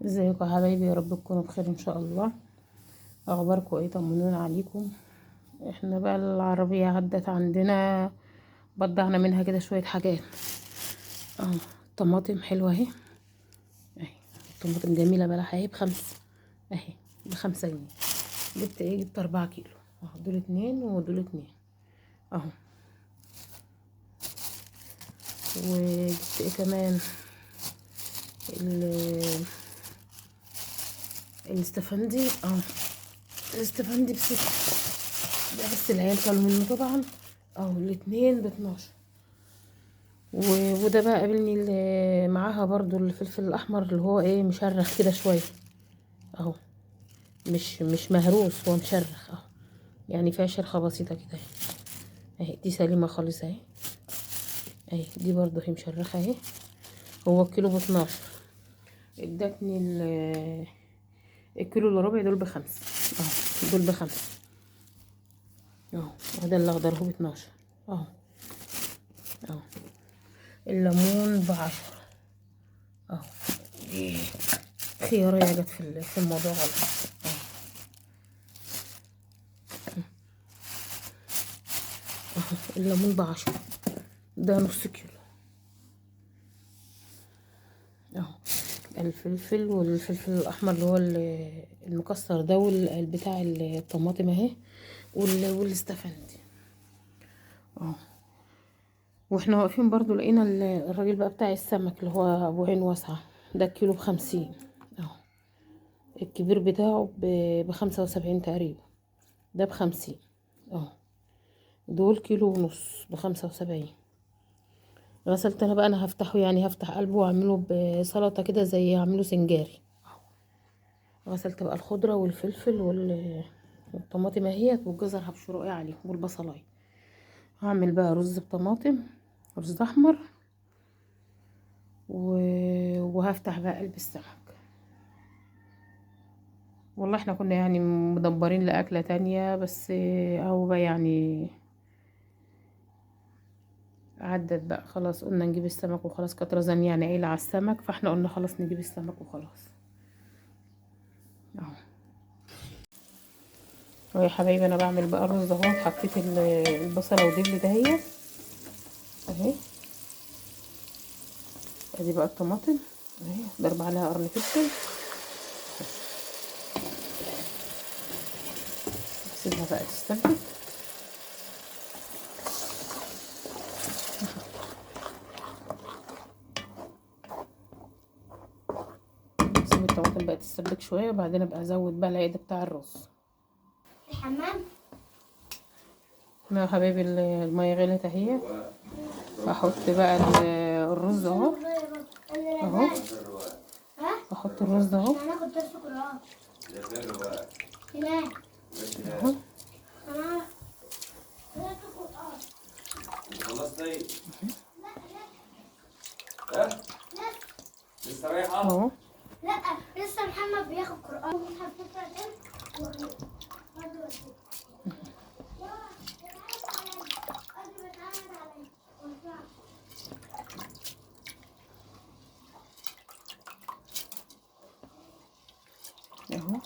ازيكم يا حبايبي؟ يا رب تكونوا بخير ان شاء الله. اخباركم ايه؟ طمنونا عليكم. احنا بقى العربية عدت عندنا، بدعنا منها كده شوية حاجات. اه طماطم حلوة اهي. اهي طماطم جميلة بلح اهي ب5. اهي ب5 جنيه. جبت ايه؟ جبت 4 كيلو اهو، دول 2 ودول 2 اهو. وجبت ايه كمان؟ الاستفندي الاستفندي ب6. ده بس العيال كانوا منه طبعا اهو، الاتنين ب12. وده بقى قابلني اللي معاها برضو الفلفل الاحمر اللي هو ايه، مشرخ كده شويه اهو. مش مهروس، هو مشرخ اهو، يعني فيها شرخه بسيطه كده اهي. دي سليمه خالص اهي. اهي دي برضو هي مشرخه اهي. هو الكيلو ب12. ادتني الكيلو الا ربع دول ب5 اهو. دول ب5 اهو. وده اللي اخضر هو ب12 اهو. اهو الليمون ب10 اهو. دي خيارية جت في الموضوع غلط اهو. الليمون ب10، ده نص كيلو اهو. الفلفل والفلفل الاحمر اللي هو المكسر ده، والبتاع الطماطم اهي، والاستفندي اهو. واحنا واقفين برضو لقينا الراجل بقى بتاع السمك اللي هو ابو عين واسعة، ده الكيلو ب50 اهو. الكبير بتاعه ب75 تقريبا، ده ب50 اهو. دول كيلو ونص ب75. غسلت انا بقى، انا هفتحه يعني، هفتح قلبه واعمله بسلطة كده زي اعمله سنجاري. غسلت بقى الخضرة والفلفل والطماطم اهيت، والجزر هبشره ايه عليهم، والبصلايه. هعمل بقى رز بطماطم، رز احمر، وهفتح بقى قلب السمك. والله احنا كنا يعني مدبرين لأكلة تانية، بس اهو بقى يعني عدت بقى خلاص. قلنا نجيب السمك وخلاص، كانت رزان يعني عيلة على السمك، فاحنا قلنا خلاص نجيب السمك وخلاص اهو. يا حبايبي انا بعمل بقى الرز اهو. حطيت البصله ودبل دهيت اهي. ادي بقى الطماطم اهي، ضرب عليها قرن فلفل. سيبها بقى تستبد. سيب الطماطم بقى تتسبك شويه، وبعدين ابقى ازود بقى العيد بتاع الرز. الحمام يا حبايبي، الميه غلت اهي. احط بقى الرز اهو اهو. احط الرز اهو اهو. اهو. لا لسه محمد بياخد قرآن. اهو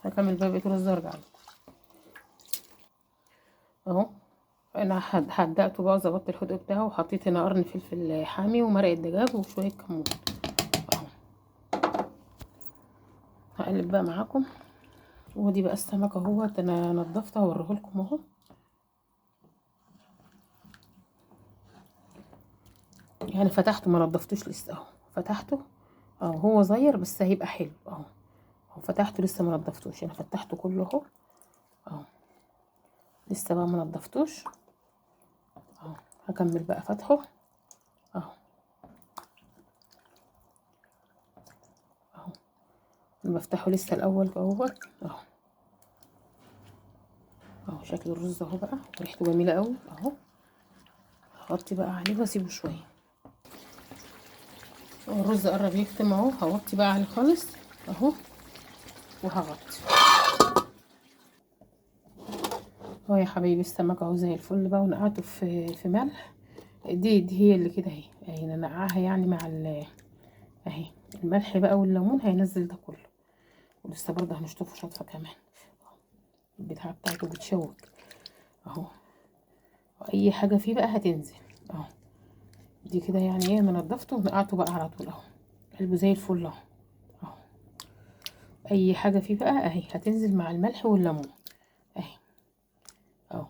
هكمل بقى بقية الرز وارجع لكم اهو. انا حدقته بقى، ظبطت الحدق بتاعه، وحطيت هنا قرن فلفل حامي ومرقه دجاج وشويه كمون اهو. هقلب بقى معاكم. ودي بقى السمكه اهوت، انا نضفتها واوريهولكم اهو. يعني فتحته، ما نضفتوش لسه اهو. فتحته اهو، هو صغير بس هيبقى حلو اهو. فتحته لسه ما نضفتوش، انا فتحته كله اهو اهو. لسه بقى ما نضفتوش اهو. هكمل بقى فتحه اهو اهو. انا بفتحه لسه الاول اهوت اهو اهو. شكل الرز اهو بقى، ريحته جميله قوي اهو. هغطي بقى عليه واسيبه شويه. الرز قرب يكتم اهو، هوطي بقى عليه خالص اهو، وهغطي اهو. يا حبايبي السمك اهو زي الفل بقى، ونقعته في ملح. دي هي اللي كده اهي، اهي ننقعها يعني مع اهي الملح بقى والليمون هينزل ده كله. ولسه برضه هنشطفه شطفه كمان. البتاعه بتاعته بتشوك اهو، واي حاجه فيه بقى هتنزل اهو. دي كده يعني ايه، انا نضفته ونقعته بقى على طول اهو، قلبه زي الفل اهو اهو. اي حاجه فيه بقى اهي هتنزل مع الملح والليمون اهي اهو.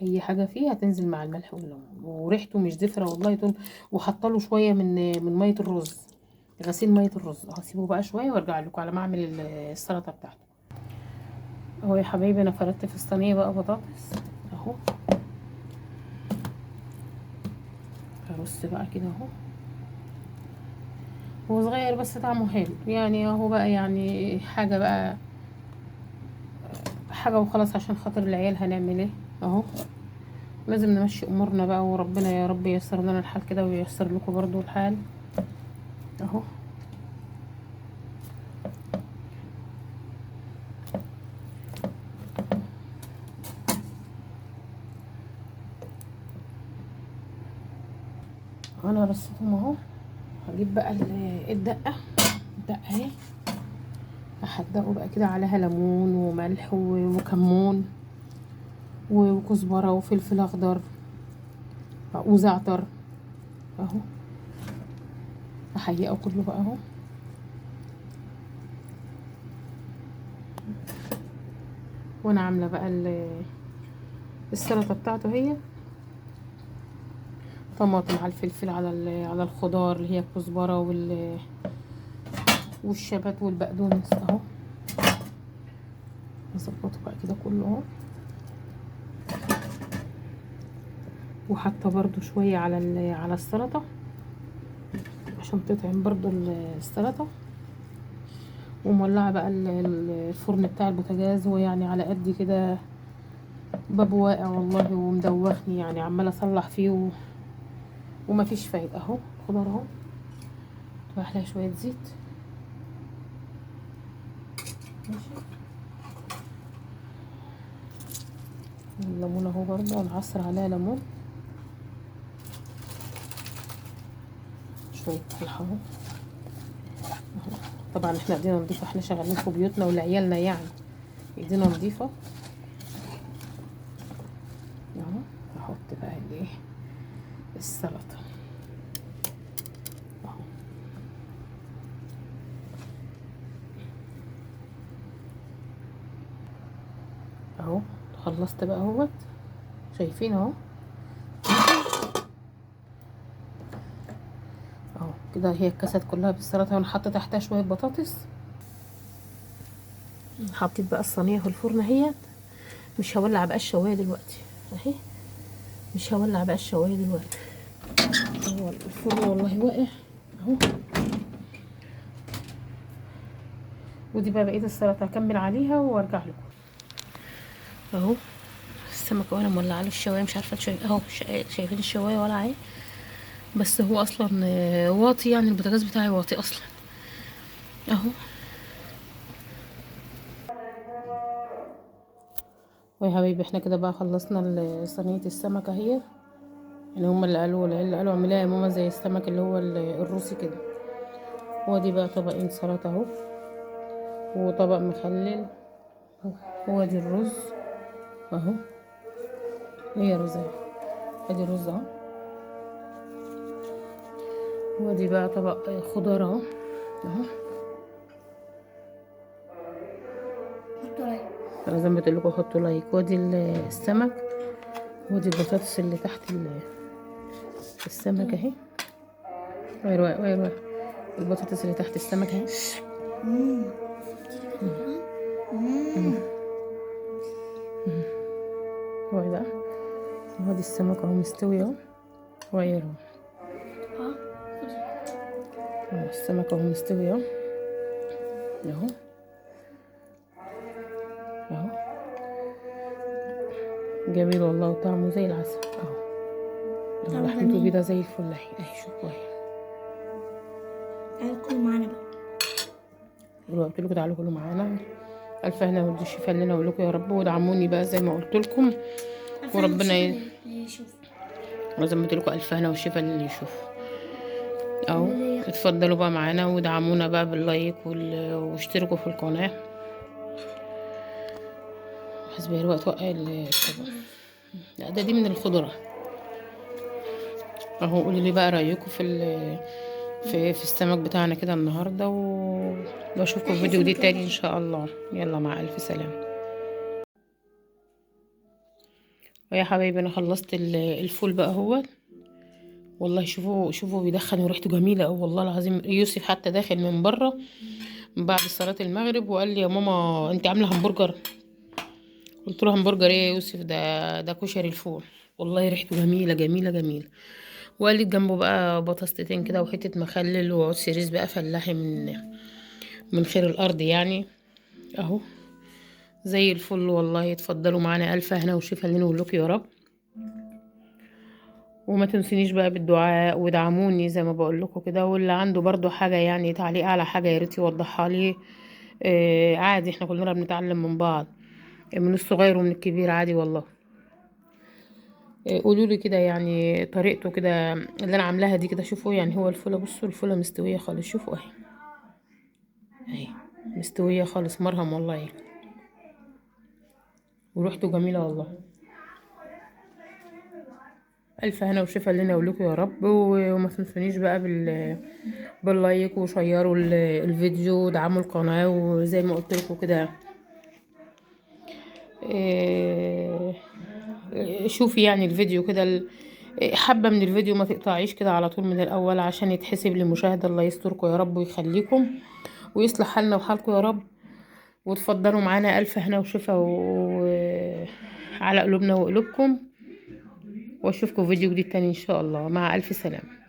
اي حاجه فيه هتنزل مع الملح والليمون، وريحته مش زفره والله طول. وحطله شويه من ميه الرز، غسيل ميه الرز اهو. هسيبه بقى شويه وارجع لكم على ما اعمل السلطه بتاعته اهو. يا حبايبي انا فردت في الصينيه بقى بطاطس اهو. هرص بقى كده اهو. هو صغير بس طعمه حلو يعني اهو بقى، يعني حاجه بقى حاجه وخلاص عشان خاطر العيال. هنعمل ايه اهو، لازم نمشي امورنا بقى، وربنا يا رب ييسر لنا الحال كده وييسر لكم برضو الحال اهو. انا رصيتهم اهو. هجيب بقى الدقه اهي، هحدقه بقى كده عليها ليمون وملح وكمون وكزبره وفلفل اخضر وزعتر اهو. هحيقه كله بقى اهو. وانا عامله بقى السلطه بتاعته هي طماطم على الفلفل على الخضار اللي هي الكزبره والشبت والبقدونس اهو. نظبطه بقى كده كله اهو. وحاطه برضو شويه على السلطه عشان تطعم برضو السلطه. ومولعه بقى الفرن بتاع البوتاجاز، هو يعني على قد كده باب واقع والله ومدوخني، يعني عماله اصلح فيه ومفيش فايده اهو. الخضار اهو بحلها شويه زيت ماشي. الليمون اهو برضو نعصر عليها ليمون، شويه ملح اهو. طبعا احنا ايدينا نضيفه، احنا شغالين في بيوتنا ولعيالنا يعني ايدينا نضيفه اهو. احط بقى الايه السلطه اهو اهو. خلصت بقى اهوت، شايفين اهو اهو كده. هي الكاسات كلها بالسلطه، وانا حاطه تحتها شويه بطاطس. حطيت بقى الصينيه في الفرن اهيت. مش هولع بقى الشوايه دلوقتي اهي، مش هولع بقى الشوايه دلوقتي. هو الفرن والله واقع اهو. ودي بقى بقيه السلطه هكمل عليها وارجع لكم اهو. السمكه وانا مولعه له الشوايه، مش عارفه اهو شايفين الشوايه ولا اهي. بس هو اصلا واطي، يعني البوتاجاز بتاعي واطي اصلا اهو. ويا حبايبي احنا كده بقى خلصنا صينيه السمكه اهي. يعني هما اللي قالوا العيال اللي قالوا اعمليها يا ماما زي السمك اللي هو الروسي كده. وادي بقى طبقين سلطه اهو، وطبق مخلل، وادي الرز اهو. هي رز اهي، ادي الرز اهو. وادي بقى طبق خضار اهو اهو. انا زي ما قلت لكم حطوا لايك. وادي السمك، وادي البطاطس اللي تحت السمك اهي. ويروق البطاطس اللي تحت السمك اهي. وادي بقى، وادي السمك اهو مستوي اهو. ويروق السمك اهو مستوي اهو اهو اهو. جميل والله وطعمه زي العسل اهو. لحمته بيضه زي الفل اهي شوفوا اهي. تعالوا كلوا معانا بقى. قلت لكم تعالوا كلوا معانا. الف هنا والشفا لنا ولكم يا رب، ودعموني بقى زي ما قلت لكم. وربنا يشوف زي ما قلت لكم الف هنا والشفا للي يشوف اهو. اتفضلوا بقى معانا ودعمونا بقى باللايك واشتركوا في القناة. حسبي الوقت وقع الطبق. لا دي من الخضرة اهو. قولوا لي بقى رأيكم في السمك بتاعنا كده النهاردة، واشوفكم في فيديو جديد تاني ان شاء الله. يلا مع الف سلامة. ويا حبايبي انا خلصت الفول بقى هو. والله شوفوا بيدخن وريحته جميله قوي والله العظيم. يوسف حتى داخل من بره من بعد صلاه المغرب وقال لي يا ماما انت عامله همبرجر. قلت له همبرجر ايه يا يوسف؟ ده كشري الفول. والله ريحته جميله جميله جميله. وقال لي جنبه بقى بطاطستين كده وحته مخلل وعدس ريز بقى فلاحي من خير الارض يعني اهو زي الفل. والله اتفضلوا معانا الف هنا وشفا لنا ولكم يا رب. وما تنسونيش بقى بالدعاء ودعموني زي ما بقول لكم كده. واللي عنده برضو حاجه يعني تعليق على حاجه يا ريت يوضحها لي. عادي احنا كلنا بنتعلم من بعض، من الصغير ومن الكبير عادي والله. قولوا لي كده يعني طريقته كده اللي انا عاملاها دي كده. شوفوا يعني هو الفوله، بصوا الفوله مستويه خالص. شوفوا اهي مستويه خالص مرهم والله. وريحته جميله والله. الف هنا وشفا لنا ولكم يا رب. وما تنسونيش بقى باللايك وشيروا الفيديو ودعموا القناه. وزي ما قلت لكم كده شوفي يعني الفيديو كده حبة من الفيديو ما تقطعيش كده على طول من الأول عشان يتحسب للمشاهدة. الله يستركم يا رب ويخليكم ويصلح حالنا وحالكم يا رب. وتفضلوا معانا ألف هنا وشفا على قلوبنا وقلوبكم. واشوفكم فيديو جديد تاني إن شاء الله. مع ألف سلامة.